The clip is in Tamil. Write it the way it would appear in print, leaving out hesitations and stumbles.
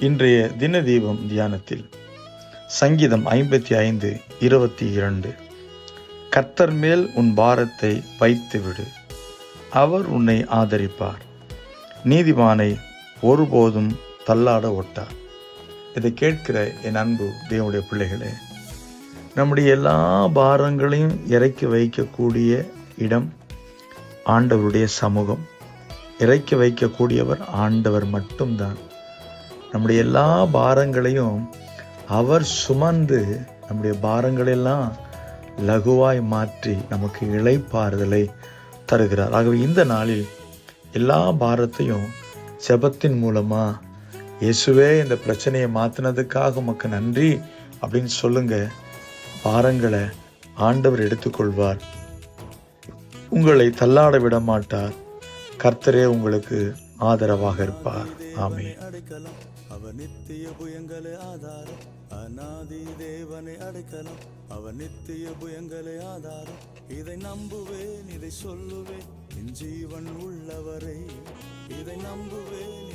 இன்றைய தின தீபம் தியானத்தில் சங்கீதம் 55:22 கர்த்தர் மேல் உன் பாரத்தை வைத்துவிடு, அவர் உன்னை ஆதரிப்பார், நீதிமானை ஒருபோதும் தள்ளாட ஒட்டார். இதை கேட்கிற என் அன்பு தேவனுடைய பிள்ளைகளே, நம்முடைய எல்லா பாரங்களையும் இறக்கி வைக்கக்கூடிய இடம் ஆண்டவருடைய சமூகம். இறக்கி வைக்கக்கூடியவர் ஆண்டவர் மட்டும்தான். நம்முடைய எல்லா பாரங்களையும் அவர் சுமந்து நம்முடைய பாரங்களெல்லாம் லகுவாய் மாற்றி நமக்கு இளைப்பாறுதலை தருகிறார். ஆகவே இந்த நாளில் எல்லா பாரத்தையும் ஜெபத்தின் மூலமா, இயேசுவே இந்த பிரச்சனையை மாற்றினதுக்காக உமக்கு நன்றி அப்படின்னு சொல்லுங்க. பாரங்களை ஆண்டவர் எடுத்துக்கொள்வார். உங்களை தள்ளாட விட மாட்டார். கர்த்தரே உங்களுக்கு ஆதரவாக இருப்பார். ஆமென். அவர் நித்திய புயங்களே ஆதாரம், அநாதி தேவனை அடைக்கலம், அவர் நித்திய புயங்களே ஆதாரம். இதை நம்புவேன், இதை சொல்லுவேன், என் ஜீவன் உள்ளவரை. இதை நம்புவேன்,